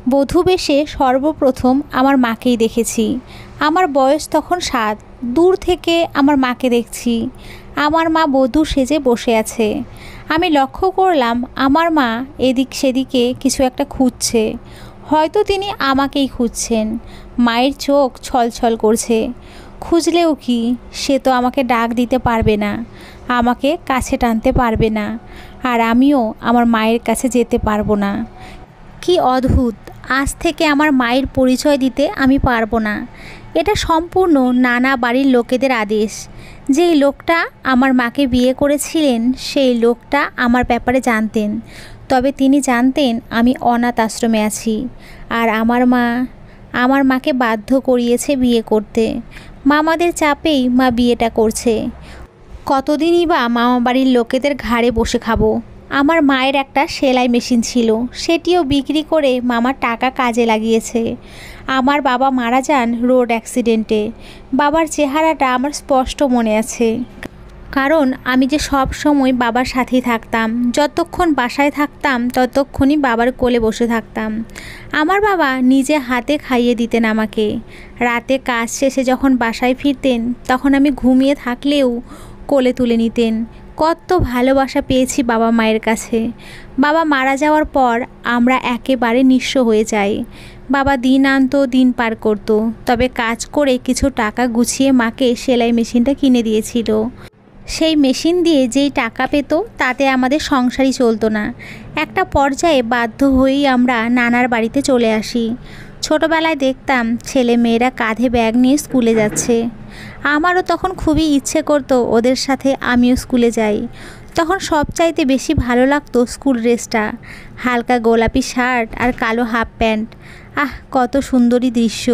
বধূ বেশে সর্বপ্রথম আমার মাকেই দেখেছি। আমার বয়স তখন ৭। দূর থেকে আমার মাকে দেখছি। আমার মা বধূ সেজে বসে আছে। আমি লক্ষ্য করলাম আমার মা এদিক সেদিকে কিছু একটা খুঁজছে। হয়তো তিনি আমাকেই খুঁজছেন। মায়ের চোখ ছলছল করছে। খুঁজলেও কি, সে তো আমাকে ডাক দিতে পারবে না, আমাকে কাছে টানতে পারবে না, আর আমিও আমার মায়ের কাছে যেতে পারবো না। কি অদ্ভুত! আজ থেকে আমার মায়ের পরিচয় দিতে আমি পারবো না। এটা সম্পূর্ণ নানা বাড়ির লোকেদের আদেশ। যেই লোকটা আমার মাকে বিয়ে করেছিলেন সেই লোকটা আমার ব্যাপারে জানতেন। তবে তিনি জানতেন আমি অনাথ আশ্রমে আছি। আর আমার মাকে বাধ্য করিয়েছে বিয়ে করতে। মামাদের চাপেই মা বিয়েটা করছে। কতদিনই বা মামা বাড়ির লোকেদের ঘাড়ে বসে খাবো। আমার মায়ের একটা সেলাই মেশিন ছিল, সেটিও বিক্রি করে মামার টাকা কাজে লাগিয়েছে। আমার বাবা মারা যান রোড অ্যাক্সিডেন্টে। বাবার চেহারাটা আমার স্পষ্ট মনে আছে, কারণ আমি যে সব সময় বাবার সাথেই থাকতাম। যতক্ষণ বাসায় থাকতাম ততক্ষণই বাবার কোলে বসে থাকতাম। আমার বাবা নিজে হাতে খাইয়ে দিতেন আমাকে। রাতে কাজ শেষে যখন বাসায় ফিরতেন তখন আমি ঘুমিয়ে থাকলেও কোলে তুলে নিতেন। কত ভালোবাসা পেয়েছি বাবা মায়ের কাছে। বাবা মারা যাওয়ার পর আমরা একেবারে নিঃস্ব হয়ে যাই। বাবা দিন আনতো, দিন পার করতো। তবে কাজ করে কিছু টাকা গুছিয়ে মাকে সেলাই মেশিনটা কিনে দিয়েছিল। সেই মেশিন দিয়ে যেই টাকা পেত তাতে আমাদের সংসারই চলতো না। একটা পর্যায়ে বাধ্য হয়েই আমরা নানার বাড়িতে চলে আসি। ছোটোবেলায় দেখতাম ছেলে মেয়েরা কাঁধে ব্যাগ নিয়ে স্কুলে যাচ্ছে। আমারও তখন খুবই ইচ্ছে করতো ওদের সাথে আমিও স্কুলে যাই। তখন সবচাইতে বেশি ভালো লাগতো স্কুল ড্রেসটা, হালকা গোলাপি শার্ট আর কালো হাফ প্যান্ট। আহ, কত সুন্দরী দৃশ্য!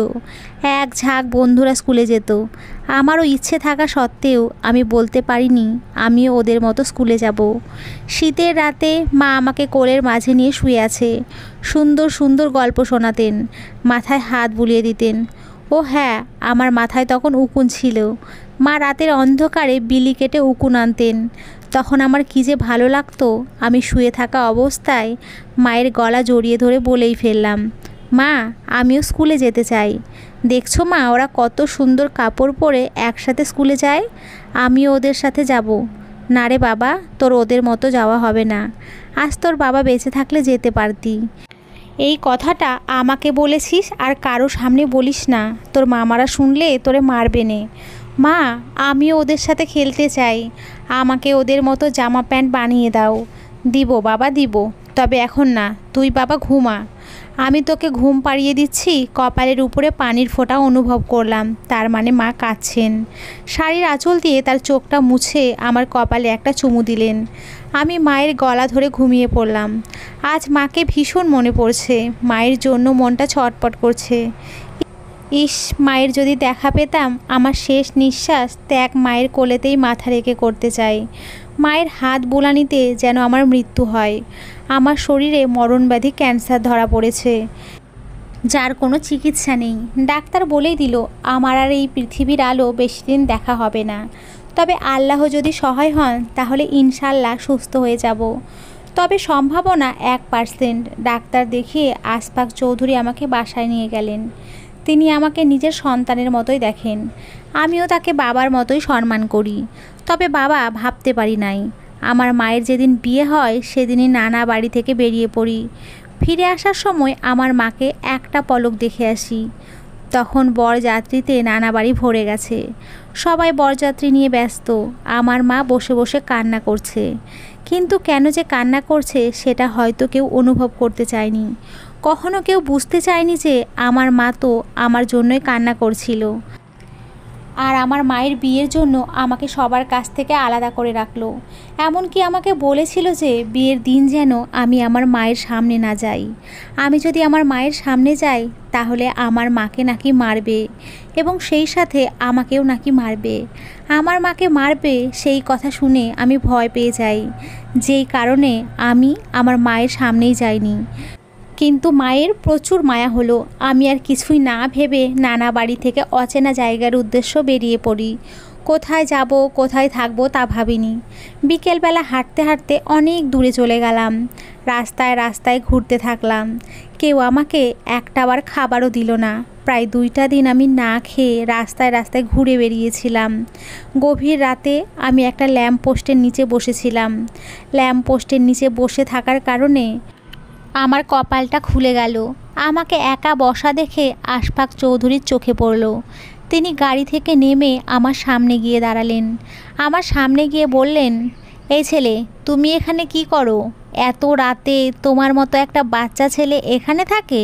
এক ঝাঁক বন্ধুরা স্কুলে যেত। আমারও ইচ্ছে থাকা সত্ত্বেও আমি বলতে পারিনি আমিও ওদের মতো স্কুলে যাব। শীতের রাতে মা আমাকে কোলের মাঝে নিয়ে শুয়ে আছে। সুন্দর সুন্দর গল্প শোনাতেন, মাথায় হাত বুলিয়ে দিতেন। ও হ্যাঁ, আমার মাথায় তখন উকুন ছিল। মা রাতের অন্ধকারে বিলি কেটে উকুন আনতেন। তখন আমার কী যে ভালো লাগতো! আমি শুয়ে থাকা অবস্থায় মায়ের গলা জড়িয়ে ধরে বলেই ফেললাম, মা, আমিও স্কুলে যেতে চাই। দেখছো মা, ওরা কত সুন্দর কাপড় পরে একসাথে স্কুলে যায়, আমিও ওদের সাথে যাব। না রে বাবা, তোর ওদের মতো যাওয়া হবে না। আজ তোর বাবা বেঁচে থাকলে যেতে পারতি। এই কথাটা আমাকে বলেছিস আর কারো সামনে বলিস না, তোর মামারা শুনলে তোরে মারবে নে। মা, আমিও ওদের সাথে খেলতে চাই। আমাকে ওদের মতো জামা প্যান্ট বানিয়ে দাও। দিব বাবা, দিব, তবে এখন না। তুই বাবা ঘুমা। আমি তোকে ঘুম পাড়িয়ে দিচ্ছি। কপালের উপরে পানির ফোঁটা অনুভব করলাম, তার মানে মা কাঁদছেন। শাড়ির আঁচল দিয়ে তার চোখটা মুছে আমার কপালে একটা চুমু দিলেন। আমি মায়ের গলা ধরে ঘুমিয়ে পড়লাম। আজ মাকে ভীষণ মনে পড়ছে। মায়ের জন্য মনটা ছটপট করছে। ইস, মায়ের যদি দেখা পেতাম! আমার শেষ নিঃশ্বাস ত্যাগ মায়ের কোলেতেই মাথা রেখে করতে চাই। মায়ের হাত বুলানিতে যেন আমার মৃত্যু হয়। আমার শরীরে মরণব্যাধি ক্যান্সার ধরা পড়েছে, যার কোনো চিকিৎসা নেই। ডাক্তার বলেই দিল আমার আর এই পৃথিবীর আলো বেশি দিন দেখা হবে না। তবে আল্লাহ যদি সহায় হন তাহলে ইনশাল্লাহ সুস্থ হয়ে যাব। তবে সম্ভাবনা 1%। ডাক্তার দেখিয়ে আশফাক চৌধুরী আমাকে বাসায় নিয়ে গেলেন। তিনি আমাকে নিজের সন্তানের মতোই দেখেন। আমিও তাকে বাবার মতোই সম্মান করি। তবে বাবা ভাবতে পারি নাই আমার মায়ের যেদিন বিয়ে হয় সেদিনই নানা বাড়ি থেকে বেরিয়ে পড়ি। ফিরে আসার সময় আমার মাকে একটা পলক দেখে আসি। তখন বরযাত্রীতে নানা বাড়ি ভরে গেছে। সবাই বরযাত্রী নিয়ে ব্যস্ত। আমার মা বসে বসে কান্না করছে। কিন্তু কেন যে কান্না করছে সেটা হয়তো কেউ অনুভব করতে চায়নি। কখনো কেউ বুঝতে চায়নি যে আমার মা তো আমার জন্যই কান্না করছিল। আর আমার মায়ের বিয়ের জন্য আমাকে সবার কাছ থেকে আলাদা করে রাখলো। এমনকি আমাকে বলেছিল যে বিয়ের দিন যেন আমি আমার মায়ের সামনে না যাই। আমি যদি আমার মায়ের সামনে যাই তাহলে আমার মাকে নাকি মারবে, এবং সেই সাথে আমাকেও নাকি মারবে। আমার মাকে মারবে সেই কথা শুনে আমি ভয় পেয়ে যাই, যেই কারণে আমি আমার মায়ের সামনেই যাইনি। কিন্তু মায়ের প্রচুর মায়া হলো। আমি আর কিছুই না ভেবে নানা বাড়ি থেকে অচেনা জায়গার উদ্দেশ্য বেরিয়ে পড়ি। কোথায় যাব, কোথায় থাকবো তা ভাবিনি। বিকেলবেলা হাঁটতে হাঁটতে অনেক দূরে চলে গেলাম। রাস্তায় রাস্তায় ঘুরতে থাকলাম। কেউ আমাকে একটাবার খাবারও দিল না। প্রায় 2টা দিন আমি না খেয়ে রাস্তায় রাস্তায় ঘুরে বেরিয়েছিলাম। গভীর রাতে আমি একটা ল্যাম্প পোস্টের নিচে বসেছিলাম। ল্যাম্প পোস্টের নিচে বসে থাকার কারণে আমার কপালটা খুলে গেল। আমাকে একা বসা দেখে আশফাক চৌধুরীর চোখে পড়ল। তিনি গাড়ি থেকে নেমে আমার সামনে গিয়ে দাঁড়ালেন। আমার সামনে গিয়ে বললেন, এই ছেলে, তুমি এখানে কি করো? এত রাতে তোমার মতো একটা বাচ্চা ছেলে এখানে থাকে?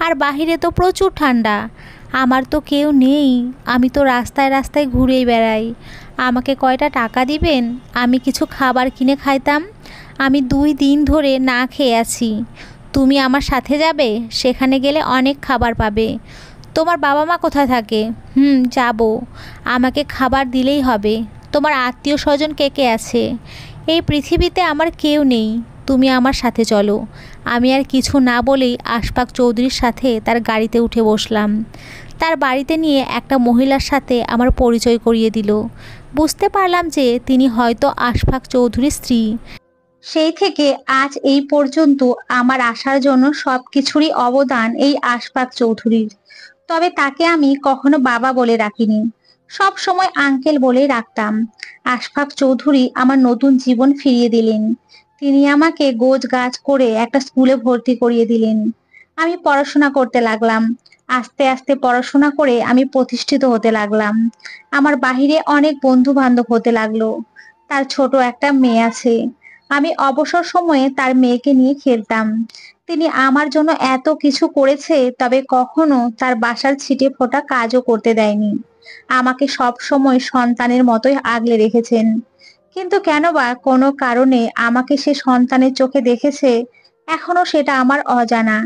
আর বাহিরে তো প্রচুর ঠান্ডা। আমার তো কেউ নেই, আমি তো রাস্তায় রাস্তায় ঘুরেই বেড়াই। আমাকে কয়টা টাকা দিবেন? আমি কিছু খাবার কিনে খাইতাম। আমি 2 দিন ধরে না খেয়ে আছি। তুমি আমার সাথে যাবে? সেখানে গেলে অনেক খাবার পাবে। তোমার বাবা মা কোথায় থাকে? যাব। আমাকে খাবার দিলেই হবে। তোমার আত্মীয় স্বজন কে কে আছে? এই পৃথিবীতে আমার কেউ নেই, তুমি আমার সাথে চলো। আমি আর কিছু না বলেই আশফাক চৌধুরীর সাথে তার গাড়িতে উঠে বসলাম। তার বাড়িতে নিয়ে একটা মহিলার সাথে আমার পরিচয় করিয়ে দিল। বুঝতে পারলাম যে তিনি হয়তো আশফাক চৌধুরীর স্ত্রী। সেই থেকে আজ এই পর্যন্ত আমার আসার জন্য সব কিছুরই অবদান এই আশফাক চৌধুরীর। তবে তাকে আমি কখনো বাবা বলে রাখিনি, সব সময় আঙ্কেল বলেই রাখতাম। আশফাক চৌধুরী আমার নতুন জীবন ফিরিয়ে দিলেন। তিনি আমাকে গোছ গাছ করে একটা স্কুলে ভর্তি করিয়ে দিলেন। আমি পড়াশোনা করতে লাগলাম। আস্তে আস্তে পড়াশোনা করে আমি প্রতিষ্ঠিত হতে লাগলাম। আমার বাহিরে অনেক বন্ধু বান্ধব হতে লাগলো। তার ছোট একটা মেয়ে আছে। আমি অবসর সময়ে তার মেয়েকে নিয়ে খেলতাম। তিনি আমার জন্য এত কিছু করেছে, তবে কখনো তার বাসার ছিটে ফোটা কাজও করতে দেয়নি। আমাকে সব সময় সন্তানের মতোই আগলে রেখেছেন। কিন্তু কেন বা কোনো কারণে আমাকে সে সন্তানের চোখে দেখেছে, এখনো সেটা আমার অজানা।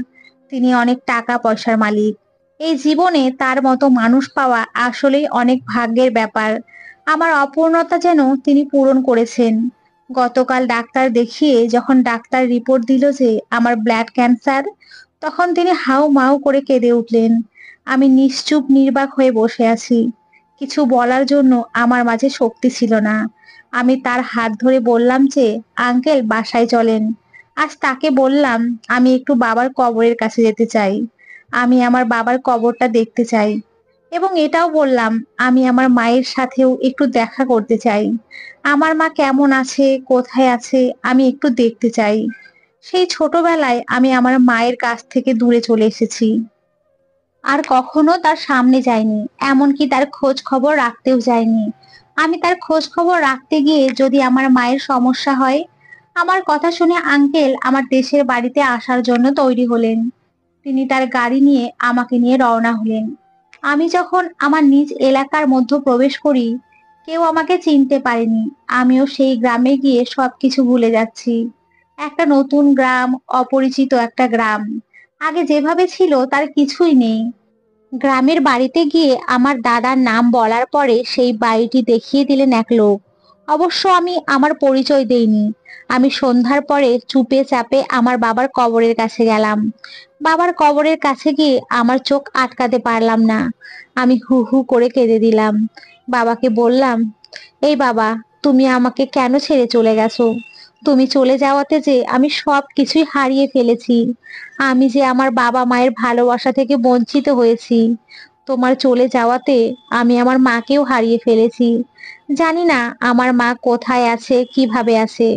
তিনি অনেক টাকা পয়সার মালিক। এই জীবনে তার মতো মানুষ পাওয়া আসলেই অনেক ভাগ্যের ব্যাপার। আমার অপূর্ণতা যেন তিনি পূরণ করেছেন। গতকাল ডাক্তার দেখিয়ে যখন ডাক্তার রিপোর্ট দিল যে আমার ব্লাড ক্যান্সার, তখন তিনি হাউ মাউ করে কেঁদে উঠলেন। আমি নিশ্চুপ নির্বাক হয়ে বসে আছি। কিছু বলার জন্য আমার মাঝে শক্তি ছিল না। আমি তার হাত ধরে বললাম যে, আঙ্কেল বাসায় চলেন। আজ তাকে বললাম আমি একটু বাবার কবরের কাছে যেতে চাই। আমি আমার বাবার কবরটা দেখতে চাই। এবং এটাও বললাম আমি আমার মায়ের সাথেও একটু দেখা করতে চাই। আমার মা কেমন আছে, কোথায় আছে, আমি একটু দেখতে চাই। সেই ছোটবেলায় আমি আমার মায়ের কাছ থেকে দূরে চলে এসেছি। আর কখনো তার সামনে যাইনি, এমনকি তার খোঁজ খবর রাখতেও যাইনি। আমি তার খোঁজ খবর রাখতে গিয়ে যদি আমার মায়ের সমস্যা হয়। আমার কথা শুনে আঙ্কেল আমার দেশের বাড়িতে আসার জন্য তৈরি হলেন। তিনি তার গাড়ি নিয়ে আমাকে নিয়ে রওনা হলেন। আমি যখন আমার নিজ এলাকার মধ্যে প্রবেশ করি, কেউ আমাকে চিনতে পারেনি। আমিও সেই গ্রামে গিয়ে সবকিছু ভুলে যাচ্ছি। একটা নতুন গ্রাম, অপরিচিত একটা গ্রাম। আগে যেভাবে ছিল তার কিছুই নেই। গ্রামের বাড়িতে গিয়ে আমার দাদার নাম বলার পরে সেই বাড়িটি দেখিয়ে দিলেন এক লোক। অবশ্য আমি আমার পরিচয় দেইনি। আমি সন্ধ্যার পরে চুপে চাপে আমার বাবার কবরের কাছে গেলাম। বাবার কবরের কাছে গিয়ে আমার চোখ আটকাতে পারলাম না। আমি হু হু করে কেঁদে দিলাম। বাবাকে বললাম, এই বাবা, তুমি আমাকে কেন ছেড়ে চলে গেছো? তুমি চলে যাওয়াতে যে আমি সব কিছুই হারিয়ে ফেলেছি। আমি যে আমার বাবা মায়ের ভালোবাসা থেকে বঞ্চিত হয়েছি। তোমার চলে যাওয়াতে আমি আমার মাকেও হারিয়ে ফেলেছি। জানি না আমার মা কোথায় আছে, কিভাবে আছে।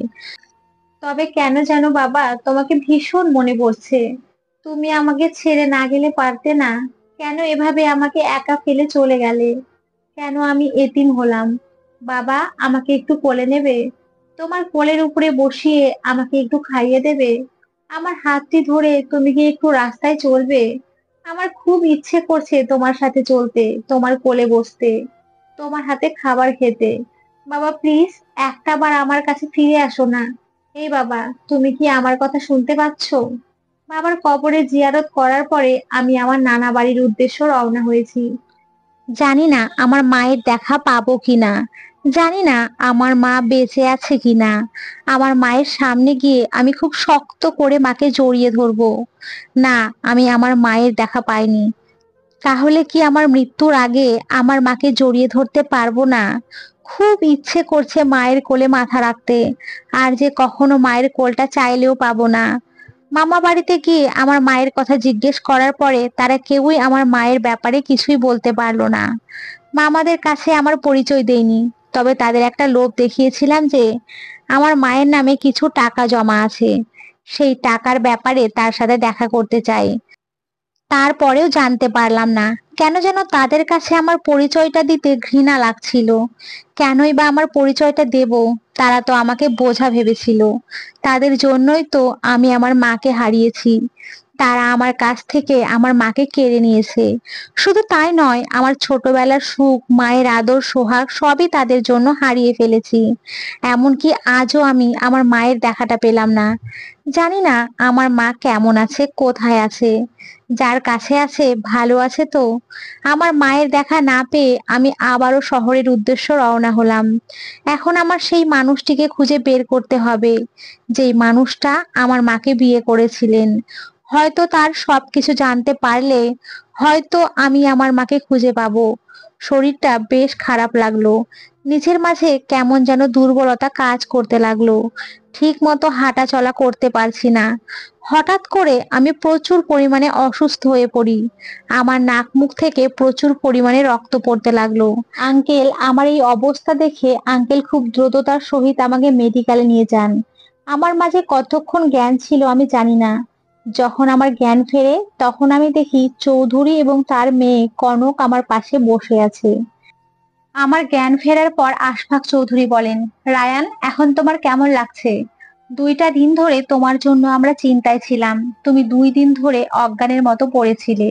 তবে কেন যেন বাবা তোমাকে ভীষণ মনে পড়ছে। তুমি আমাকে ছেড়ে না গেলে পারতে না? কেন এভাবে আমাকে একা ফেলে চলে গেলে? কেন আমি এতিম হলাম? বাবা, আমাকে একটু কোলে নেবে? তোমার কোলের উপরে বসিয়ে আমাকে একটু খাইয়ে দেবে? আমার হাতটি ধরে তুমি কি একটু রাস্তায় চলবে? আমার খুব ইচ্ছে করছে তোমার সাথে চলতে, তোমার কোলে বসতে, তোমার হাতে খাবার খেতে। বাবা প্লিজ, একটা বার আমার কাছে ফিরে আসো না। এই বাবা, তুমি কি আমার কথা শুনতে পাচ্ছো? বাবার কবরে জিয়ারত করার পরে আমি আমার নানা বাড়ির উদ্দেশ্য রওনা হয়েছি। জানি না আমার মায়ের দেখা পাবো কিনা, জানি না আমার মা বেঁচে আছে কিনা। আমার মায়ের সামনে গিয়ে আমি খুব শক্ত করে মাকে জড়িয়ে ধরবো। না, আমি আমার মায়ের দেখা পাইনি। তাহলে কি আমার মৃত্যুর আগে আমার মাকে জড়িয়ে ধরতে পারবো না? খুব ইচ্ছে করছে মায়ের কোলে মাথা রাখতে, আর যে কখনো মায়ের কোলটা চাইলেও পাবো না। মামা বাড়িতে গিয়ে আমার মায়ের কথা জিজ্ঞেস করার পরে তারা কেউই আমার মায়ের ব্যাপারে কিছুই বলতে পারলো না। মামাদের কাছে আমার পরিচয় দেইনি, তবে তাদের একটা লোভ দেখিয়েছিলাম যে আমার মায়ের নামে কিছু টাকা জমা আছে, সেই টাকার ব্যাপারে তার সাথে দেখা করতে চাই। তারপরেও জানতে পারলাম না কেন যেন তাদের কাছে আমার পরিচয়টা দিতে ঘৃণা লাগছিল। কেনই বা আমার পরিচয়টা দেব? তারা তো আমাকে বোঝা ভেবেছিল। তাদের জন্যই তো আমি আমার মাকে হারিয়েছি। তারা আমার কাছ থেকে আমার মাকে কেড়ে নিয়েছে। শুধু তাই নয়, আমার ছোটবেলার সুখ, মায়ের আদর, সোহাগ সবই তাদের জন্য হারিয়ে ফেলেছি। এমনকি আজও আমি আমার মায়ের দেখাটা পেলাম না। জানি না আমার মা কেমন আছে, কোথায় আছে। যার কাছে আছে ভালো আছে তো। আমার মায়ের দেখা না পেয়ে আমি আবারও শহরের উদ্দেশ্য রওনা হলাম। এখন আমার সেই মানুষটিকে খুঁজে বের করতে হবে, যেই মানুষটা আমার মাকে বিয়ে করেছিলেন। হয়তো তার সবকিছু জানতে পারলে হয়তো আমি আমার মাকে খুঁজে পাবো। শরীরটা বেশ খারাপ লাগলো। নিজের মাঝে কেমন যেন দুর্বলতা কাজ করতে লাগলো। ঠিক মতো হাঁটা চলা করতে পারছি না। হঠাৎ করে আমি প্রচুর পরিমাণে অসুস্থ হয়ে পড়ি। আমার নাক মুখ থেকে প্রচুর পরিমাণে রক্ত পড়তে লাগলো। আঙ্কেল আমার এই অবস্থা দেখে আঙ্কেল খুব দ্রুততার সহিত আমাকে মেডিকেলে নিয়ে যান। আমার মাঝে কতক্ষণ জ্ঞান ছিল আমি জানি না। যখন আমার জ্ঞান ফেরে তখন আমি দেখি চৌধুরী এবং তার মেয়ে কনক আমার পাশে বসে আছে। আমার জ্ঞান ফেরার পর আশফাক চৌধুরী বলেন, রায়ান এখন তোমার কেমন লাগছে? 2টা দিন ধরে তোমার জন্য আমরা চিন্তায় ছিলাম। তুমি 2 দিন ধরে অজ্ঞানের মতো পড়েছিলে।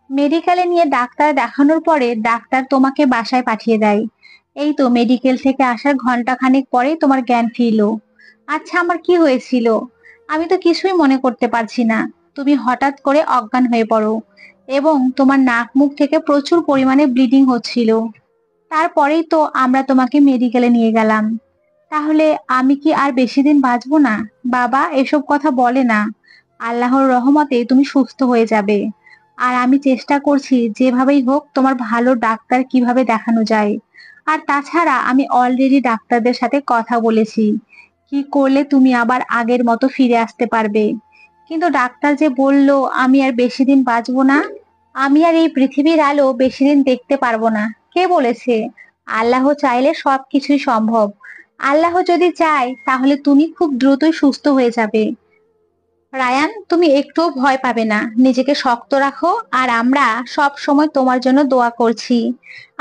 মেডিকেলে নিয়ে ডাক্তার দেখানোর পরে ডাক্তার তোমাকে বাসায় পাঠিয়ে দেয়। এই তো মেডিকেল থেকে আসার ঘন্টাখানেক পরেই তোমার জ্ঞান ফিরলো। আচ্ছা, আমার কি হয়েছিল? আমি তো কিছুই মনে করতে পারছি না। তুমি হঠাৎ করে অজ্ঞান হয়ে পড়ো এবং তোমার নাক মুখ থেকে প্রচুর পরিমাণে ব্লিডিং হচ্ছিল। তারপরেই তো আমরা তোমাকে মেডিকেলে নিয়ে গেলাম। তাহলে আমি কি আর বেশি দিন বাঁচবো না? বাবা এসব কথা বলে না। আল্লাহর রহমতে তুমি সুস্থ হয়ে যাবে। আর আমি চেষ্টা করছি যেভাবেই হোক তোমার ভালো ডাক্তার কিভাবে দেখানো যায়। আর তাছাড়া আমি অলরেডি ডাক্তারদের সাথে কথা বলেছি কি করলে তুমি আবার আগের মতো ফিরে আসতে পারবে। কিন্তু ডাক্তার যে বলল আমি আর বেশি দিন বাঁচবো না। আমি আর এই পৃথিবীর আলো বেশি দিন দেখতে পারবো না। কে বলেছে? আল্লাহ চাইলে সবকিছুই সম্ভব। আল্লাহ যদি চায় তাহলে তুমি খুব দ্রুতই সুস্থ হয়ে যাবে। রায়ান তুমি একটুও ভয় পাবে না, নিজেকে শক্ত রাখো। আর আমরা সব সময় তোমার জন্য দোয়া করছি।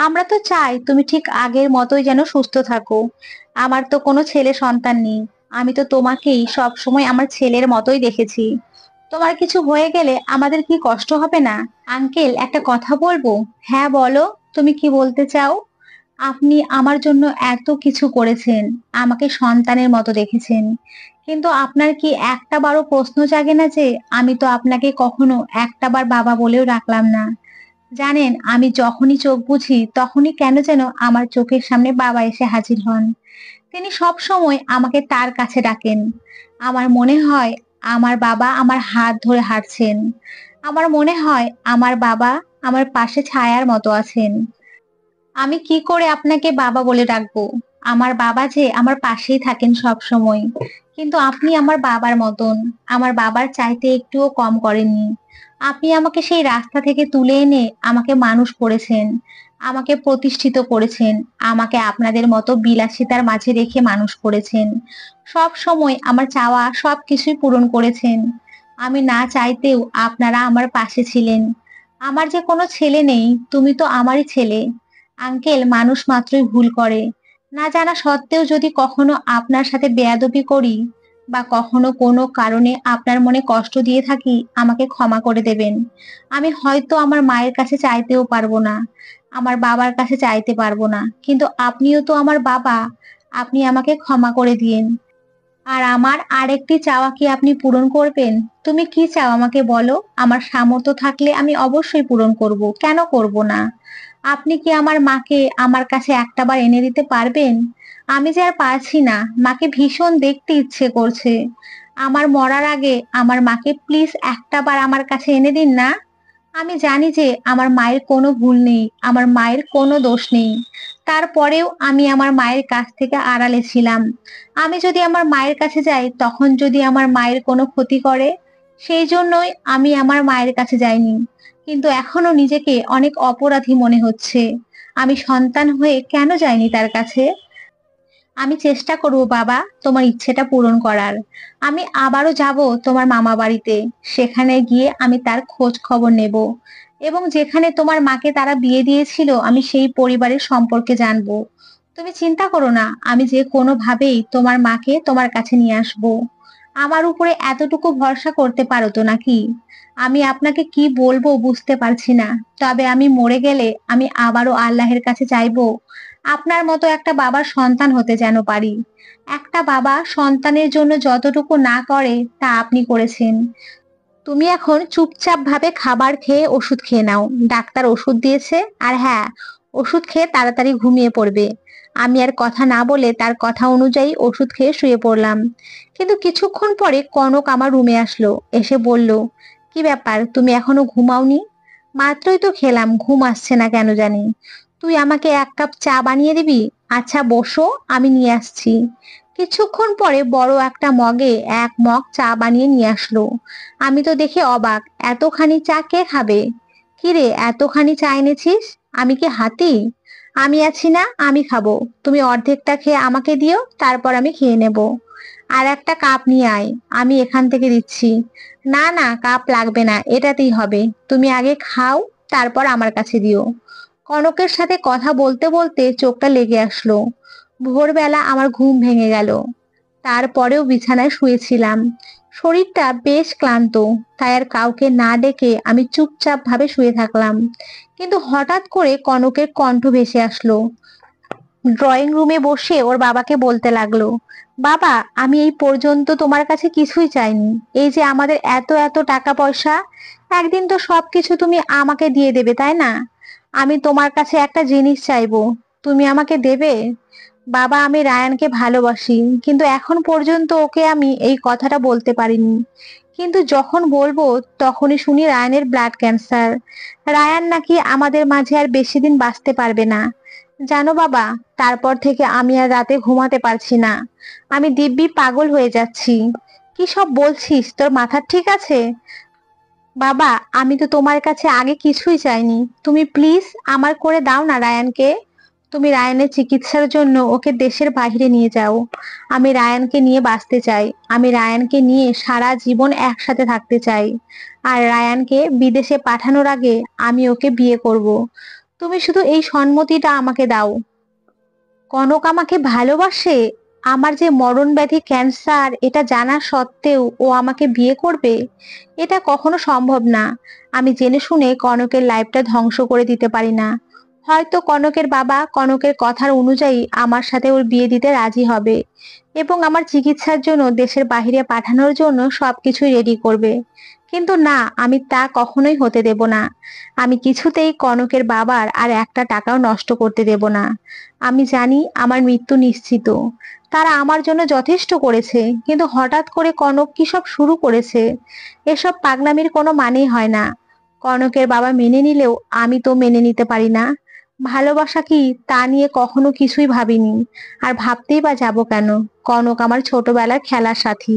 আমরা তো চাই তুমি ঠিক আগের মতোই যেন সুস্থ থাকো। আমার তো কোনো ছেলে সন্তান নেই। আমি তো তোমাকেই সব সময় আমার ছেলের মতোই দেখেছি। তোমার কিছু হয়ে গেলে আমাদের কি কষ্ট হবে না? আঙ্কেল একটা কথা বলবো? হ্যাঁ বলো, তুমি কি বলতে চাও? আপনি আমার জন্য এত কিছু করেছেন, আমাকে সন্তানের মতো দেখেছেন, কিন্তু আপনার কি একটা বারও প্রশ্ন জাগে না যে আমি তো আপনাকে কখনো একটা বার বাবা বলেও ডাকলাম না? জানেন, আমি যখনই চোখ বুঝি তখনই কেন যেন আমার চোখের সামনে বাবা এসে হাজির হন। তিনি সব সময় আমাকে তার কাছে ডাকেন। আমার মনে হয় আমার বাবা আমার হাত ধরে হাঁটছেন। আমার মনে হয় আমার বাবা আমার পাশে ছায়ার মতো আছেন। আমি কি করে আপনাকে বাবা বলে ডাকবো? আমার বাবা যে আমার পাশেই থাকেন সব সময়। কিন্তু আপনি আমার বাবার মতন। আমার বাবার চাইতে একটুও কম করেননি। আপনি আমাকে সেই রাস্তা থেকে তুলে এনে আমাকে মানুষ করেছেন, আমাকে প্রতিষ্ঠিত করেছেন, আমাকে আপনাদের মতো বিলাসিতার মাঝে রেখে মানুষ করেছেন। সব সময় আমার চাওয়া সবকিছুই পূরণ করেছেন। আমি না চাইতেও আপনারা আমার পাশে ছিলেন। আমার যে কোনো ছেলে নেই, তুমি তো আমারই ছেলে। আঙ্কেল মানুষ মাত্রই ভুল করে। না জানা সত্ত্বেও যদি কখনো আপনার সাথে বেয়াদবি করি বা কখনো কোনো কারণে আপনার মনে কষ্ট দিয়ে থাকি, আমাকে ক্ষমা করে দেবেন। আমি হয়তো আমার মায়ের কাছে চাইতেও পারবো না, আমার বাবার কাছে চাইতে পারবো না, কিন্তু আপনিও তো আমার বাবা। আপনি আমাকে ক্ষমা করে দিয়েন। আর আমার আরেকটি চাওয়া কি আপনি পূরণ করবেন? তুমি কি চাও আমাকে বলো। আমার সামর্থ্য থাকলে আমি অবশ্যই পূরণ করব, কেন করব না? আপনি কি আমার মাকে আমার কাছে একটাবার এনে দিতে পারবেন? আমি যে আর পারছি না, মাকে ভীষণ দেখতে ইচ্ছে করছে। আমার মরার আগে আমার মাকে প্লিজ একটাবার আমার কাছে এনে দিন না। আমি জানি যে আমার মায়ের কোনো ভুল নেই, আমার মায়ের কোনো দোষ নেই। তারপরেও আমি আমার মায়ের কাছ থেকে আড়ালে ছিলাম। আমি যদি আমার মায়ের কাছে যাই তখন যদি আমার মায়ের কোনো ক্ষতি করে, সেই জন্যই আমি আমার মায়ের কাছে যাইনি। কিন্তু এখনো নিজেকে অনেক অপরাধী মনে হচ্ছে। আমি সন্তান হয়ে কেন যাইনি তার কাছে? আমি চেষ্টা করব বাবা তোমার ইচ্ছেটা পূরণ করার। আমি আবারও যাব তোমার মামা বাড়িতে। সেখানে গিয়ে আমি তার খোঁজ খবর নেব এবং যেখানে তোমার মাকে তারা বিয়ে দিয়েছিল আমি সেই পরিবারের সম্পর্কে জানবো। তুমি চিন্তা করো না, আমি যে কোনোভাবেই তোমার মাকে তোমার কাছে নিয়ে আসবো। আমার উপরে এতটুকু ভরসা করতে পারো তো নাকি? আমি আপনাকে কি বলবো বুঝতে পারছি না। তবে আমি মরে গেলে আমি আবারও আল্লাহের কাছে চাইবো আপনার মতো একটা বাবার সন্তান হতে যেন পারি। একটা বাবা সন্তানের জন্য যতটুকু না করে তা আপনি করেছেন। তুমি এখন চুপচাপ ভাবে খাবার খেয়ে ওষুধ খেয়ে নাও। ডাক্তার ওষুধ দিয়েছে। আর হ্যাঁ, ওষুধ খেয়ে তাড়াতাড়ি ঘুমিয়ে পড়বে। আমি আর কথা না বলে তার কথা অনুযায়ী ওষুধ খেয়ে শুয়ে পড়লাম। কিন্তু কিছুক্ষণ পরে কনক আমার রুমে আসলো, এসে বলল, কি ব্যাপার, তুমি এখনো ঘুমাওনি? মাত্রই তো খেলাম, ঘুম আসছে না কেন জানি। তুই আমাকে এক কাপ চা বানিয়ে দিবি? আচ্ছা বসো, আমি নিয়ে আসছি। কিছুক্ষণ পরে বড় একটা মগে এক মগ চা বানিয়ে নিয়ে আসলো। আমি তো দেখে অবাক, এতখানি চা কে খাবে? কিরে, এতখানি চা এনেছিস? আমি কি হাতি? আমি আছি না, আমি খাবো। তুমি অর্ধেকটা খেয়ে আমাকে দিও, তারপর আমি খেয়ে নেব। আর একটা কাপ নিয়ে আয়, আমি এখান থেকে দিচ্ছি। না না, কাপ লাগবে না, এটাতেই হবে। তুমি আগে খাও, তারপর আমার কাছে দিও। কনকের সাথে কথা বলতে বলতে চোখটা লেগে আসলো। ভোরবেলা আমার ঘুম ভেঙে গেল। তারপরেও বিছানায় শুয়েছিলাম। শরীরটা বেশ ক্লান্ত, তাই আর কাউকে না ডেকে আমি চুপচাপ ভাবে শুয়ে থাকলাম। কিন্তু হঠাৎ করে কনকের কণ্ঠ ভেসে আসলো। ড্রয়িং রুমে বসে ওর বাবাকে বলতে লাগলো, বাবা, আমি এই পর্যন্ত তোমার কাছে কিছুই চাইনি। এই যে আমাদের এত এত টাকা পয়সা, একদিন তো সবকিছু তুমি আমাকে দিয়ে দেবে, তাই না? আমি তোমার কাছে একটা জিনিস চাইবো, তুমি আমাকে দেবে? বাবা, আমি রায়ানকে ভালোবাসি, কিন্তু এখন পর্যন্ত ওকে আমি এই কথাটা বলতে পারিনি। কিন্তু যখন বলবো তখনই শুনি রায়ানের ব্লাড ক্যান্সার। রায়ান নাকি আমাদের মাঝে আর বেশি দিন বাঁচতে পারবে না। জানো বাবা, তারপর থেকে আমি আর রাতে ঘুমাতে পারছি না। আমি দিব্যি পাগল হয়ে যাচ্ছি। কি সব বলছিস, তোর মাথা ঠিক আছে? বাবা, আমি তো তোমার কাছে আগে কিছুই চাইনি। তুমি প্লিজ আমার করে দাও না রায়ানকে। তুমি রায়ানের চিকিৎসার জন্য ওকে দেশের বাইরে নিয়ে যাও। আমি রায়ানকে নিয়ে বাঁচতে চাই। আমি রায়ানকে নিয়ে সারা জীবন একসাথে থাকতে চাই। আর রায়ানকে বিদেশে পাঠানোর আগে আমি ওকে বিয়ে করব। তুমি শুধু এই সম্মতিটা আমাকে দাও। কনক আমাকে ভালোবাসে? আমার যে মরণ ব্যাধি ক্যান্সার এটা জানা সত্ত্বেও ও আমাকে বিয়ে করবে? এটা কখনো সম্ভব না। আমি জেনে শুনে কনকের লাইফটা ধ্বংস করে দিতে পারি না। হয়তো কনকের বাবা কনকের কথার অনুযায়ী আমার সাথে ওর বিয়ে দিতে রাজি হবে এবং আমার চিকিৎসার জন্য দেশের বাইরে পাঠানোর জন্য সবকিছুই রেডি করবে। কিন্তু না, আমি তা কখনোই হতে দেব না। আমি কিছুতেই কনকের বাবার আর একটা টাকাও নষ্ট করতে দেব না। আমি জানি আমার মৃত্যু নিশ্চিত। তারা আমার জন্য যথেষ্ট করেছে, কিন্তু হঠাৎ করে কনক কি সব শুরু করেছে? এসব পাগলামির কোনো মানেই হয় না। কনকের বাবা মেনে নিলেও আমি তো মেনে নিতে পারি না। ভালোবাসা কি তা নিয়ে কখনো কিছুই ভাবিনি। আর ভাবতেই বা যাব কেন? কনক আমার ছোটবেলার খেলার সাথী।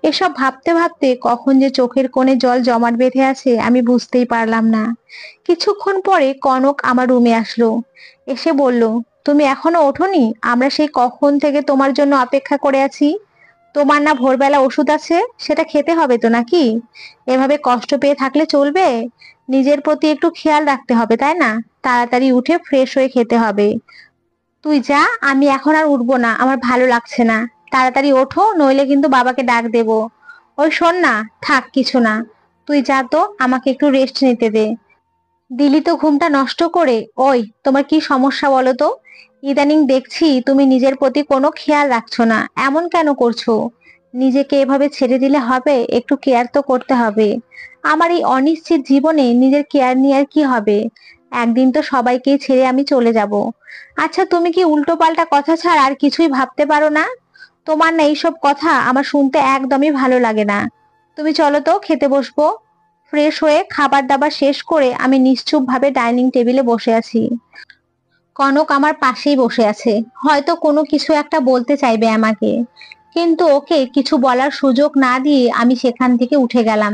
এসব ভাবতে ভাবতে কখন যে চোখের কোণে জল জমাট বেঁধে আছে আমি বুঝতেই পারলাম না। কিছুক্ষণ পরে কনক আমার রুমে আসলো। এসে বলল, তুমি এখনো ওঠোনি? আমরা সেই কখন থেকে তোমার জন্য অপেক্ষা করে আছি। তোমার না ভোরবেলা ওষুধ আছে, সেটা খেতে হবে তো নাকি? এভাবে কষ্ট পেয়ে থাকলে চলবে? নিজের প্রতি একটু খেয়াল রাখতে হবে, তাই না? তাড়াতাড়ি উঠে ফ্রেশ হয়ে খেতে হবে। তুই যা, আমি এখন আর উঠবো না, আমার ভালো লাগছে না। তাড়াতাড়ি ওঠো, নইলে কিন্তু বাবাকে ডাক দেবো। ওই শোন না, থাক কিছু না। তুই যা তো, আমাকে একটু রেস্ট নিতে দে। দিলি তো ঘুমটা নষ্ট করে। ওই, তোমার কি সমস্যা বলো তো? ইদানিং দেখছি তুমি নিজের প্রতি কোনো খেয়াল রাখছো না, এমন কেন করছো? নিজেকে এভাবে ছেড়ে দিলে হবে? একটু কেয়ার তো করতে হবে। আমার এই অনিশ্চিত জীবনে নিজের কেয়ার নিয়ে আর কি হবে? একদিন তো সবাইকেই ছেড়ে আমি চলে যাব। আচ্ছা, তুমি কি উল্টো পাল্টা কথা ছাড়া আর কিছুই ভাবতে পারো না? তোমার না এইসব কথা আমার শুনতে একদমই ভালো লাগে না। তুমি চলো তো, খেতে বসবো। ফ্রেশ হয়ে খাবার দাবার শেষ করে আমি নিশ্চুপ ভাবে ডাইনিং টেবিলে বসে আছি। কনক আমার পাশেই বসে আছে, হয়তো কোনো কিছু একটা বলতে চাইবে আমাকে। কিন্তু ওকে কিছু বলার সুযোগ না দিয়ে আমি সেখান থেকে উঠে গেলাম।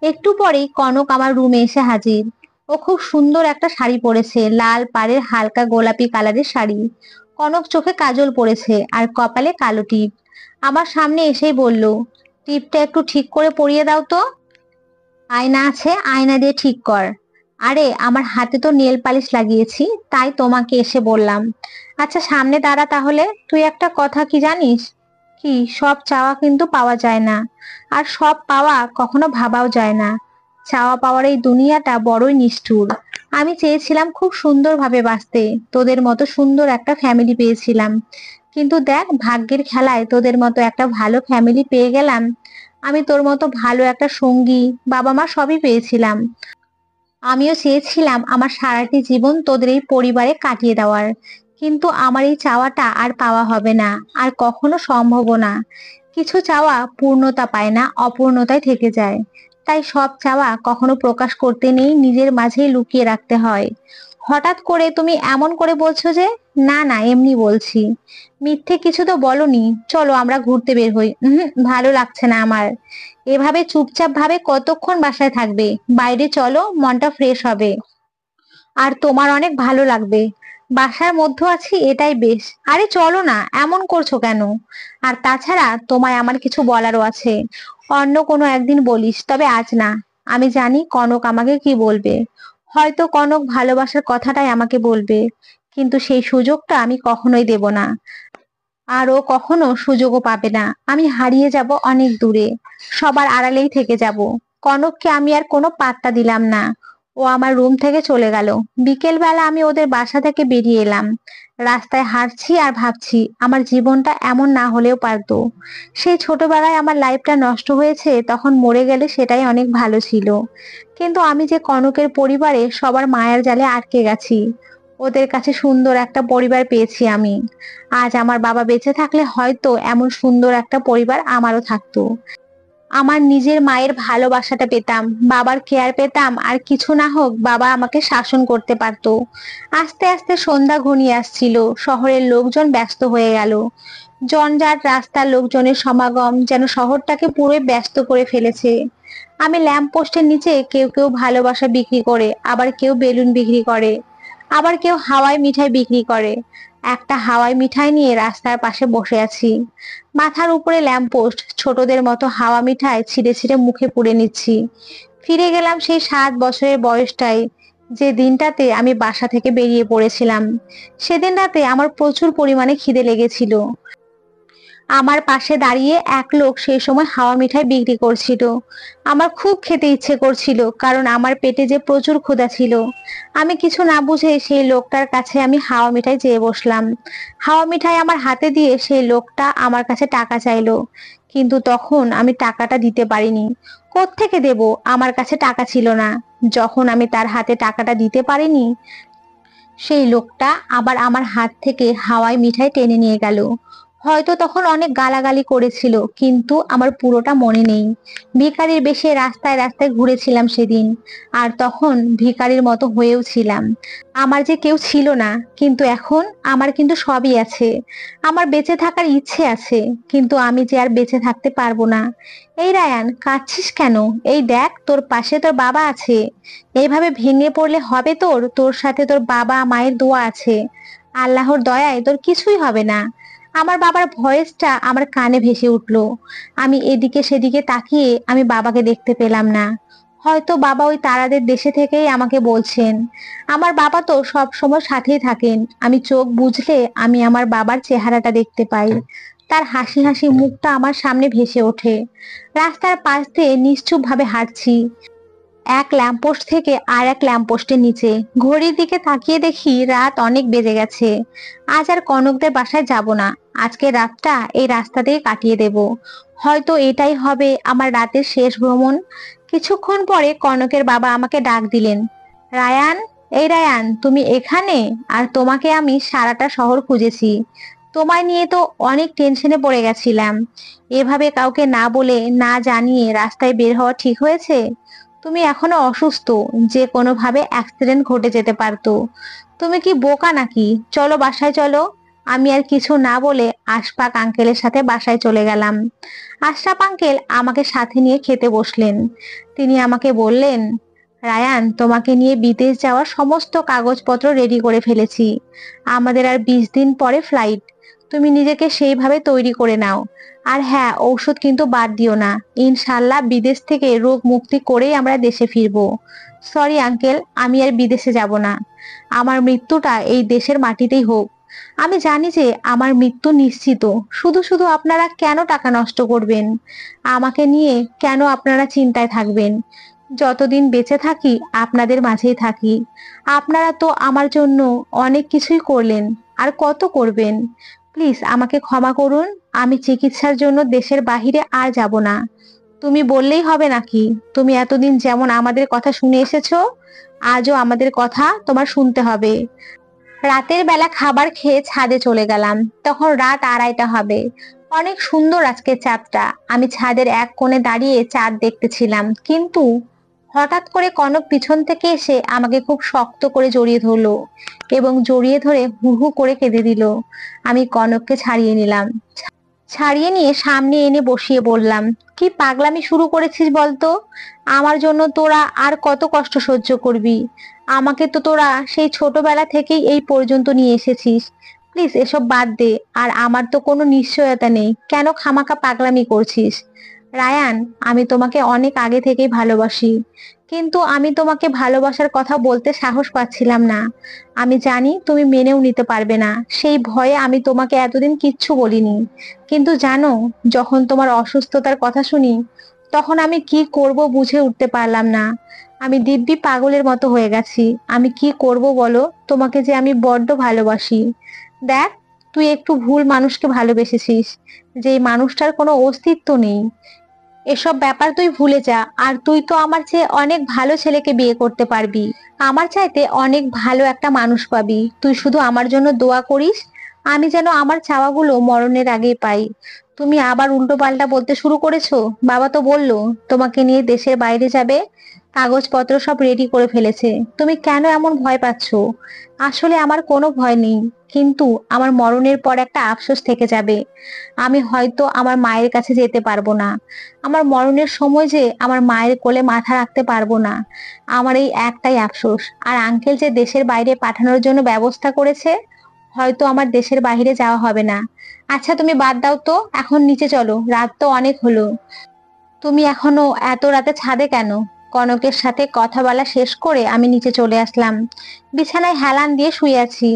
একটু পরেই কনক আমার রুমে এসে হাজির। ও খুব সুন্দর একটা শাড়ি পরেছে, লাল পাড়ের হালকা গোলাপি কালারের শাড়ি। কনক চোখে কাজল পরেছে আর কপালে কালো টিপ। আমার সামনে এসেই বলল, টিপটা একটু ঠিক করে পরিয়ে দাও তো। আয়না আছে, আয়না দিয়ে ঠিক কর। আরে আমার হাতে তো নেল পালিশ লাগিয়েছি, তাই তোমাকে এসে বললাম। আচ্ছা সামনে দাঁড়া তাহলে। তুই একটা কথা কি জানিস? কি? সব চাওয়া কিন্তু পাওয়া যায় না, আর সব পাওয়া কখনো ভাবাও যায় না। চাওয়া পাওয়ার এই দুনিয়াটা বড়ই নিষ্ঠুর। আমি চেয়েছিলাম খুব সুন্দরভাবে বাঁচতে, তোদের মতো সুন্দর একটা ফ্যামিলি পেয়েছিলাম, কিন্তু দেখ ভাগ্যের খেলায় তোদের মতো একটা ভালো ফ্যামিলি পেয়ে গেলাম। আমি তোর মতো ভালো একটা সঙ্গী, বাবা মা সবই পেয়েছিলাম। আমিও চেয়েছিলাম আমার সারাটি জীবন তোদের এই পরিবারে কাটিয়ে দেওয়ার, কিন্তু আমার এই চাওয়াটা আর পাওয়া হবে না, আর কখনো সম্ভবও না। কিছু চাওয়া পূর্ণতা পায় না, অপূর্ণতায় থেকে যায়। তাই সব চাওয়া কখনো প্রকাশ করতে নেই, নিজের মাঝেই লুকিয়ে রাখতে হয়। হঠাৎ করে তুমি এমন করে বলছো যে? না না, এমনি বলছি। মিথ্যে কিছু তো বলনি। চলো আমরা ঘুরতে বের হই। ভালো লাগছে না আমার। এভাবে চুপচাপ ভাবে কতক্ষণ বাসায় থাকবে? বাইরে চলো, মনটা ফ্রেশ হবে। আর তোমার অনেক ভালো লাগবে। বাসার মধ্যে আছি এটাই বেশ। আরে চলো না, এমন করছো কেন? আর তাছাড়া তোমায় আমার কিছু বলারও আছে। অন্য কোনো একদিন বলিস, তবে আজ না। আমি জানি কনক আমাকে কি বলবে। হয়তো কনক ভালোবাসার কথাটাই আমাকে বলবে, কিন্তু সেই সুযোগটা আমি কখনোই দেব না। আর ও কখনো সুযোগও পাবে না। আমি হারিয়ে যাব অনেক দূরে, সবার আড়ালেই থেকে যাব। কনককে আমি আর কোনো পাত্তা দিলাম না। ও আমার রুম থেকে চলে গেল। বিকেল বেলা আমি ওদের বাসা থেকে বেরিয়ে এলাম। রাস্তায় হাঁটছি আর ভাবছি আমার জীবনটা এমন না হলেও পারতো। সেই ছোটবেলায় আমার লাইফটা নষ্ট হয়েছে, তখন মরে গেলে সেটাই অনেক ভালো ছিল। কিন্তু আমি যে কনকের পরিবারে সবার মায়ার জালে আটকে গেছি। ওদের কাছে সুন্দর একটা পরিবার পেয়েছি আমি। আজ আমার বাবা বেঁচে থাকলে হয়তো এমন সুন্দর একটা পরিবার আমারও থাকতো। আমার নিজের মায়ের ভালোবাসাটা পেতাম, বাবার কেয়ার পেতাম, আর কিছু না হোক বাবা আমাকে শাসন করতে পারতো। আস্তে আস্তে সন্ধ্যা ঘনিয়ে আসছিল, শহরের লোকজন ব্যস্ত হয়ে গেল। জঞ্জাট, রাস্তার লোকজনের সমাগম যেন শহরটাকে পুরোই ব্যস্ত করে ফেলেছে। আমি ল্যাম্প পোস্টের নিচে, কেউ কেউ ভালোবাসা বিক্রি করে, আবার কেউ বেলুন বিক্রি করে, আবার কেউ হাওয়াই মিঠাই বিক্রি করে। একটা হাওয়াই মিঠাই নিয়ে রাস্তার পাশে বসে আছি। মাথার উপরে ল্যাম্পপোস্ট, ছোটদের মতো হাওয়া মিঠাই ছিঁড়ে ছিঁড়ে মুখে পুড়ে নিচ্ছি। ফিরে গেলাম সেই 7 বছরের বয়সটাই, যে দিনটাতে আমি বাসা থেকে বেরিয়ে পড়েছিলাম। সেদিন রাতে আমার প্রচুর পরিমাণে খিদে লেগেছিল। আমার পাশে দাঁড়িয়ে এক লোক সেই সময় হাওয়া মিঠাই বিক্রি করছিল। আমার খুব খেতে ইচ্ছে করছিল, কারণ আমার পেটে যে প্রচুর ক্ষুধা ছিল। আমি কিছু না বুঝে সেই লোকটার কাছে আমি হাওয়া মিঠাই চেয়ে বসলাম। হাওয়া মিঠাই আমার হাতে দিয়ে সেই লোকটা আমার কাছে টাকা চাইলো, কিন্তু তখন আমি টাকাটা দিতে পারিনি। কোত্থেকে দেব? আমার কাছে টাকা ছিল না। যখন আমি তার হাতে টাকাটা দিতে পারিনি, সেই লোকটা আবার আমার হাত থেকে হাওয়াই মিঠাই টেনে নিয়ে গেল। হয়তো তখন অনেক গালাগালি করেছিল, কিন্তু আমার পুরোটা মনে নেই। ভিখারির বেশে রাস্তায় রাস্তায় ঘুরেছিলাম সেদিন, আর তখন ভিখারির মতো হয়েও ছিলাম। আমার যে কেউ ছিল না, কিন্তু এখন আমার কিন্তু সবই আছে। আমার বেঁচে থাকার ইচ্ছে আছে, কিন্তু আমি যে আর বেঁচে থাকতে পারবো না। এই রায়ান, কাঁদছিস কেন? এই দেখ, তোর পাশে তোর বাবা আছে। এইভাবে ভেঙে পড়লে হবে? তোর তোর সাথে তোর বাবা মায়ের দোয়া আছে। আল্লাহর দয়ায় তোর কিছুই হবে না। আমার বাবার ভয়েসটা আমার কানে ভেসে উঠলো। আমি এদিকে সেদিকে তাকিয়ে আমি বাবাকে দেখতে পেলাম না। হয়তো বাবা ওই তারাদের দেশে থেকেই আমাকে বলছেন। আমার বাবা তো সব সময় সাথেই থাকেন। আমি চোখ বুজলে আমি আমার বাবার চেহারাটা দেখতে পাই। তার হাসি হাসি মুখটা আমার সামনে ভেসে ওঠে। রাস্তার পাশ দিয়ে নিশ্চুপ ভাবে হাঁটছি, এক ল্যাম্পপোস্ট থেকে আর এক ল্যাম্পপোস্টের নিচে। ঘড়ির দিকে তাকিয়ে দেখি রাত অনেক বেজে গেছে। আজ আর কনকদের বাসায় যাব না। আজকে রাতটা এই রাস্তাতেই কাটিয়ে দেব। হয়তো এটাই হবে আমার রাতের শেষ ভ্রমণ। কিছুক্ষণ পরে কনকের বাবা আমাকে ডাক দিলেন। রায়ান, এই রায়ান, তুমি এখানে? আর তোমাকে আমি সারাটা শহর খুঁজেছি। তোমায় নিয়ে তো অনেক টেনশনে পড়ে গেছিলাম। এভাবে কাউকে না বলে না জানিয়ে রাস্তায় বের হওয়া ঠিক হয়েছে? তুমি এখনো অসুস্থ, যে কোনোভাবে অ্যাক্সিডেন্ট ঘটে যেতে পারতো। তুমি কি বোকা নাকি? চলো বাসায় চলো। আমি আর কিছু না বলে আশফাক আঙ্কেলের সাথে বাসায় চলে গেলাম। আশরাফ আঙ্কেল আমাকে সাথে নিয়ে খেতে বসলেন। তিনি আমাকে বললেন, রায়ান, তোমাকে নিয়ে বিদেশ যাওয়ার সমস্ত কাগজপত্র রেডি করে ফেলেছি। আমাদের আর 20 দিন পরে ফ্লাইট। তুমি নিজেকে সেইভাবে তৈরি করে নাও। আর হ্যাঁ, ঔষধ কিন্তু বাদ দিও না। ইনশাল্লাহ বিদেশ থেকে রোগ মুক্তি করেই আমরা দেশে ফিরবো। সরি আঙ্কেল, আমি আর বিদেশে যাব না। আমার মৃত্যুটা এই দেশের মাটিতেই হোক। আমি জানি যে আমার মৃত্যু নিশ্চিত। শুধু শুধু আপনারা কেন টাকা নষ্ট করবেন? আমাকে নিয়ে কেন আপনারা চিন্তায় থাকবেন? যতদিন বেঁচে থাকি আপনাদের মাঝেই থাকি। আপনারা তো আমার জন্য অনেক কিছুই করলেন, আর কত করবেন। প্লিজ আমাকে ক্ষমা করুন। আমি চিকিৎসার জন্য দেশের বাহিরে আর যাব না। তুমি বললেই হবে নাকি? তুমি এতদিন যেমন আমাদের কথা শুনে এসেছো, আজও আমাদের কথা তোমার শুনতে হবে। রাতের বেলা খাবার খেয়ে ছাদে চলে গেলাম। তখন রাত 2:30টা হবে। অনেক সুন্দর আজকে চাঁদটা। আমি ছাদের এক কোণে দাঁড়িয়ে চাঁদ দেখতেছিলাম, কিন্তু হঠাৎ করে কনক পিছন থেকে এসে আমাকে খুব শক্ত করে জড়িয়ে ধরলো এবং জড়িয়ে ধরে হু হু করে কেঁদে দিল। আমি কনককে ছাড়িয়ে নিলাম। ছাড়িয়ে নিয়ে সামনে এনে বসিয়ে বললাম, কি পাগলামি শুরু করেছিস বলতো? আমার জন্য তোরা আর কত কষ্ট সহ্য করবি? আমাকে তো তোরা সেই ছোটবেলা থেকেই এই পর্যন্ত নিয়ে এসেছিস। প্লিজ এসব বাদ দে। আর আমার তো কোনো নিশ্চয়তা নেই, কেন খামাখা পাগলামি করছিস? রায়ান, আমি তোমাকে অনেক আগে থেকেই ভালোবাসি, কিন্তু আমি তোমাকে ভালোবাসার কথা বলতে সাহস পাচ্ছিলাম না। আমি জানি তুমি মেনেও নিতে পারবে না, সেই ভয়ে আমি তোমাকে এতদিন কিচ্ছু বলিনি। কিন্তু জানো, যখন তোমার অসুস্থতার কথা শুনি, তখন আমি কি করব বুঝে উঠতে পারলাম না। আমি দিব্যি পাগলের মতো হয়ে গেছি। আমি কি করব বলো? তোমাকে যে আমি বড্ড ভালোবাসি। দেখ, তুই একটু ভুল মানুষকে ভালোবেসেছিস, যেই মানুষটার কোনো অস্তিত্ব নেই। এসব ব্যাপার তুই ভুলে যা। আর তুই তো আমার চেয়ে অনেক ভালো ছেলেকে বিয়ে করতে পারবি। আমার চাইতে অনেক ভালো একটা মানুষ পাবি। তুই শুধু আমার জন্য দোয়া করিস, আমি যেন আমার চাওয়াগুলো মরণের আগেই পাই। তুমি আবার উল্টো পাল্টা বলতে শুরু করেছো। বাবা তো বললো তোমাকে নিয়ে দেশের বাইরে যাবে, কাগজপত্র সব রেডি করে ফেলেছে। তুমি কেন এমন ভয় পাচ্ছো? আসলে আমার কোনো ভয় নেই, কিন্তু আমার মরণের পর একটা আফসোস থেকে যাবে। আমি হয়তো আমার মায়ের কাছে যেতে পারবো না। আমার মরণের সময় যে আমার মায়ের কোলে মাথা রাখতে পারবো না। আমার এই একটাই আফসোস। আর আঙ্কেল যে দেশের বাইরে পাঠানোর জন্য ব্যবস্থা করেছে, হয়তো আমার দেশের বাইরে যাওয়া হবে না। আচ্ছা তুমি বাদ দাও তো, এখন নিচে চলো, রাত তো অনেক হলো। তুমি এখনো এত রাতে ছাদে কেন? কনকের সাথে কথা বলা শেষ করে আমি নিচে চলে আসলাম। বিছানায় হেলান দিয়ে শুয়ে আছি।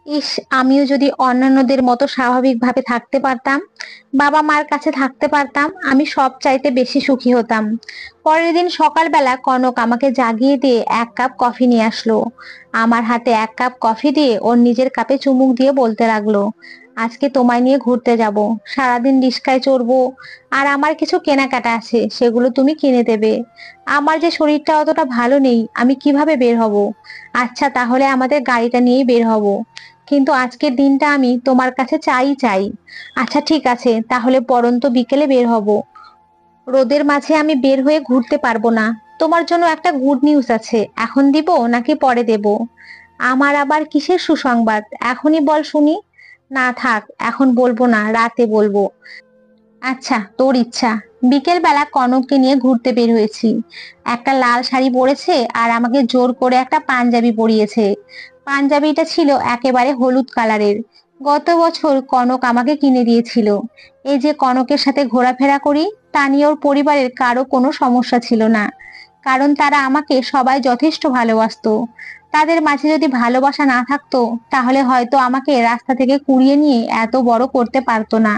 ইস, আমিও যদি অন্যান্যদের মতো স্বাভাবিকভাবে থাকতে পারতাম, বাবা মার কাছে থাকতে পারতাম, আমি সব চাইতে বেশি সুখী হতাম। পরের দিন সকালবেলা কনক আমাকে জাগিয়ে দিয়ে 1 কাপ কফি নিয়ে আসলো। আমার হাতে 1 কাপ কফি দিয়ে ওর নিজের কাপে চুমুক দিয়ে বলতে লাগলো, আজকে তোমায় নিয়ে ঘুরতে যাব, সারাদিন রিস্কায় চড়বো, আর আমার কিছু কেনাকাটা আছে, সেগুলো তুমি কিনে দেবে। আমার যে শরীরটা অতটা ভালো নেই, আমি কিভাবে বের হব? আচ্ছা তাহলে আমাদের গাড়িটা নিয়েই বের হব, কিন্তু আজকের দিনটা আমি তোমার কাছে চাই চাই। আচ্ছা ঠিক আছে, তাহলে পরন্ত বিকেলে বের হব। রোদের মাঝে আমি বের হয়ে ঘুরতে পারবো না। তোমার জন্য একটা গুড নিউজ আছে, এখন দিব নাকি পরে দেব? আমার আবার কিসের সুসংবাদ? এখনই বল শুনি। না থাক, এখন বলবো না, রাতে বলবো। আচ্ছা তোর ইচ্ছা। বিকেল বেলা কনককে নিয়ে ঘুরতে বের হয়েছি। একটা লাল শাড়ি পরেছে আর আমাকে জোর করে একটা পাঞ্জাবি পরিয়েছে। পাঞ্জাবিটা ছিল একেবারে হলুদ কালারের। গত বছর কনক আমাকে কিনে দিয়েছিল। এই যে কনকের সাথে ঘোরাফেরা করি, তা নিয়ে ওর পরিবারের কারো কোনো সমস্যা ছিল না, কারণ তারা আমাকে সবাই যথেষ্ট ভালোবাসতো। তাদের মাঝে যদি ভালোবাসা না থাকতো, তাহলে হয়তো আমাকে রাস্তা থেকে কুড়িয়ে নিয়ে এত বড় করতে পারতো না।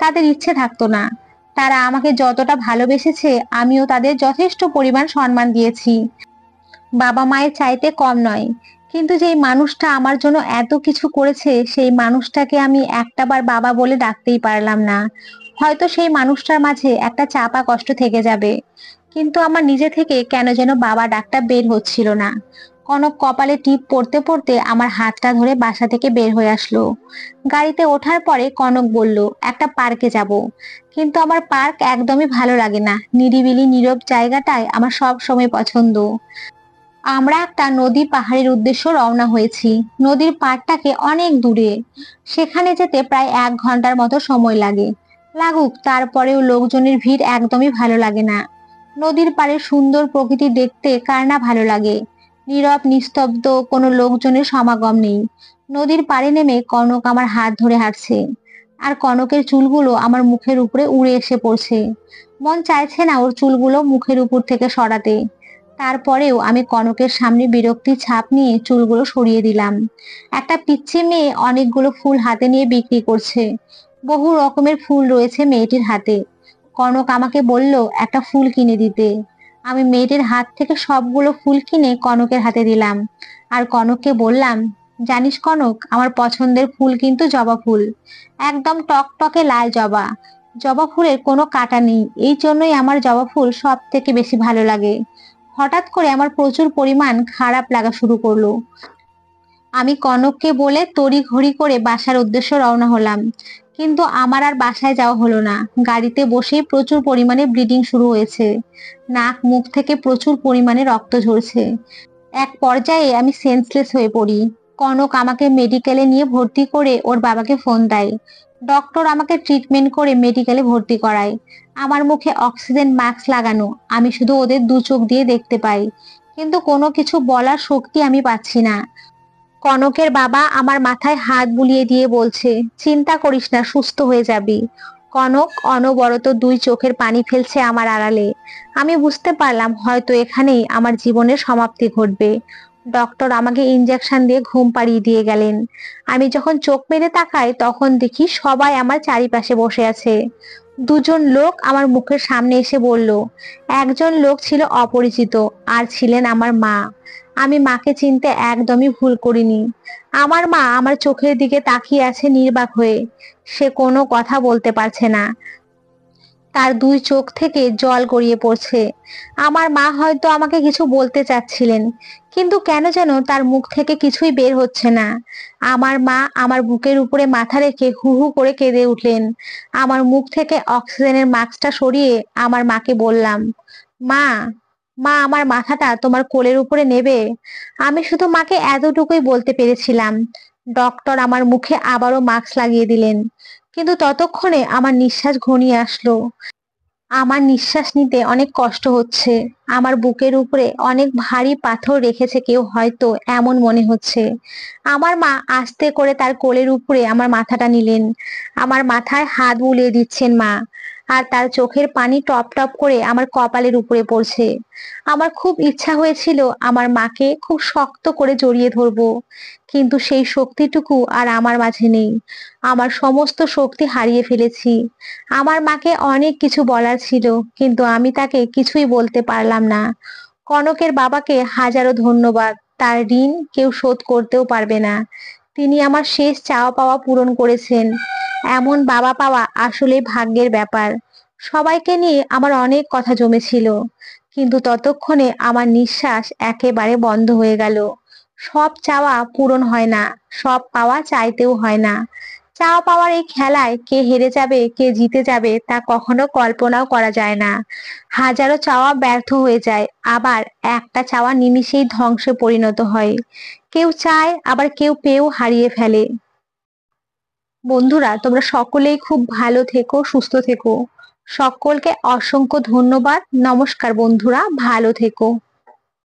তাদের ইচ্ছে থাকতো না। তারা আমাকে যতটা ভালোবেসেছে, আমিও তাদের যথেষ্ট পরিমাণ সম্মান দিয়েছি। বাবা মায়ের চাইতে কম নয়। কিন্তু যেই মানুষটা আমার জন্য এত কিছু করেছে, সেই মানুষটাকে আমি একটাবার বাবা বলে ডাকতেই পারলাম না। হয়তো সেই মানুষটার মাঝে একটা চাপা কষ্ট থেকে যাবে, কিন্তু আমার নিজে থেকে কেন যেন বাবা ডাকটা বের হচ্ছিল না। কনক কপালে টিপ পড়তে পড়তে আমার হাতটা ধরে বাসা থেকে বের হয়ে আসলো। গাড়িতে ওঠার পরে কনক বলল, একটা পার্কে যাব। কিন্তু আমার পার্ক একদমই ভালো লাগে না। নিরিবিলি নীরব জায়গাটাই আমার সব সময় পছন্দ। আমরা একটা নদী পাহাড়ের উদ্দেশ্যে রওনা হয়েছি। নদীর পাড়টাকে অনেক দূরে, সেখানে যেতে প্রায় 1 ঘন্টার মতো সময় লাগে। লাগুক, তারপরেও লোকজনের ভিড় একদমই ভালো লাগে না। নদীর পাড়ে সুন্দর প্রকৃতি দেখতে কার না ভালো লাগে। নীরব নিস্তব্ধ, কোনো লোকজনের সমাগম নেই। নদীর পাড়ে নেমে কনক আমার হাত ধরে হাঁটছে, আর কনকের চুলগুলো আমার মুখের উপরে উড়ে এসে পড়ছে। মন চাইছে না ওর চুলগুলো মুখের উপর থেকে সরাতে। তারপরেও আমি কনকের সামনে বিরক্তির ছাপ নিয়ে চুলগুলো সরিয়ে দিলাম। একটা পিচ্চি মেয়ে অনেকগুলো ফুল হাতে নিয়ে বিক্রি করছে। বহু রকমের ফুল রয়েছে মেয়েটির হাতে। কনক আমাকে বলল একটা ফুল কিনে দিতে। আমি মেয়েটির হাত থেকে সবগুলো ফুল কিনে কনকের হাতে দিলাম, আর কনককে বললাম, জানিস কনক, আমার পছন্দের ফুল কিন্তু জবা ফুল। একদম টকটকে লাল জবা। জবা ফুলের কোনো কাঁটা নেই, এই জন্যই আমার জবা ফুল সব থেকে বেশি ভালো লাগে। হঠাৎ করে আমার প্রচুর পরিমাণ খারাপ লাগা শুরু করলো। আমি কনককে বলে তড়িঘড়ি করে বাসার উদ্দেশ্যে রওনা হলাম। কিন্তু আমার আর বাসায় যাওয়া হলো না। গাড়িতে বসেই প্রচুর পরিমাণে ব্লিডিং শুরু হয়েছে। নাক মুখ থেকে প্রচুর পরিমাণে রক্ত ঝরছে। এক পর্যায়ে আমি সেন্সলেস হয়ে পড়ি। কনক আমাকে মেডিকেলে নিয়ে ভর্তি করে ওর বাবাকে ফোন দেয়। ডক্টর আমাকে ট্রিটমেন্ট করে মেডিকেলে ভর্তি করায়। আমার মুখে অক্সিজেন মাস্ক লাগানো, আমি শুধু ওদের 2 চোখ দিয়ে দেখতে পাই, কিন্তু কোনো কিছু বলার শক্তি আমি পাচ্ছি না। কনকের বাবা আমার মাথায় হাত বুলিয়ে দিয়ে বলছে, চিন্তা করিস না, সুস্থ হয়ে যাবি। কনক অনবরত 2 চোখের পানি ফেলছে আমার আড়ালে। আমি বুঝতে পারলাম হয়তো এখানেই আমার জীবনের সমাপ্তি ঘটবে। ডক্টর আমাকে ইঞ্জেকশন দিয়ে ঘুম পাড়িয়ে দিয়ে গেলেন। আমি যখন চোখ মেলে তাকাই তখন দেখি সবাই আমার চারিপাশে বসে আছে। 2জন লোক আমার মুখের সামনে এসে বলল। একজন লোক ছিল অপরিচিত, আর ছিলেন আমার মা। আমি মাকে চিনতে একদমই ভুল করিনি। আমার মা আমার চোখের দিকে তাকিয়ে আছে নির্বাক হয়ে। সে কোনো কথা বলতে পারছে না। তার 2 চোখ থেকে জল গড়িয়ে পড়ছে। আমার মা হয়তো আমাকে কিছু বলতে চাচ্ছিলেন, কিন্তু কেন যেন তার মুখ থেকে কিছুই বের হচ্ছে না। আমার মা আমার বুকের উপরে মাথা রেখে হু হু করে কেঁদে উঠলেন। আমার মুখ থেকে অক্সিজেনের মাস্কটা সরিয়ে আমার মাকে বললাম, মা, মা, আমার মাথাটা তোমার কোলের উপরে নেবে। আমি শুধু মাকে এতটুকুই বলতে পেরেছিলাম। ডক্টর আমার মুখে আবারও মাস্ক লাগিয়ে দিলেন, কিন্তু ততক্ষণে আমার নিঃশ্বাস ঘনিয়ে আসলো। আমার নিঃশ্বাস নিতে অনেক কষ্ট হচ্ছে। আমার বুকের উপরে অনেক ভারী পাথর রেখেছে কেউ হয়তো, এমন মনে হচ্ছে। আমার মা আস্তে করে তার কোলের উপরে আমার মাথাটা নিলেন। আমার মাথায় হাত বুলিয়ে দিচ্ছেন মা, আর তার চোখের পানি টপ টপ করে আমার কপালের উপরে পড়ছে। আমার খুব ইচ্ছা হয়েছিল আমার মাকে খুব শক্ত করে জড়িয়ে ধরবো, কিন্তু সেই শক্তিটুকু আর আমার মাঝে নেই। আমার সমস্ত শক্তি হারিয়ে ফেলেছি। আমার মাকে অনেক কিছু বলার ছিল, কিন্তু আমি তাকে কিছুই বলতে পারলাম না। কনকের বাবাকে হাজারো ধন্যবাদ। তার ঋণ কেউ শোধ করতেও পারবে না। তিনি আমার শেষ চাওয়া পাওয়া পূরণ করেছেন। এমন বাবা পাওয়া আসলে ভাগ্যের ব্যাপার। সবাইকে নিয়ে আমার অনেক কথা জমেছিল, কিন্তু ততক্ষণে আমার নিঃশ্বাস একেবারে বন্ধ হয়ে গেল। সব চাওয়া পূরণ হয় না, সব পাওয়া চাইতেও হয় না। চাওয়া পাওয়ার এই খেলায় কে হেরে যাবে কে জিতে যাবে তা কখনো কল্পনাও করা যায় না। হাজারো চাওয়া ব্যর্থ হয়ে যায়, আবার একটা চাওয়া নিমিষেই ধ্বংসে পরিণত হয়। কেউ চায়, আবার কেউ পেয়েও হারিয়ে ফেলে। বন্ধুরা, তোমরা সকলেই খুব ভালো থেকো, সুস্থ থেকো। সকলকে অসংখ্য ধন্যবাদ। নমস্কার বন্ধুরা, ভালো থেকো।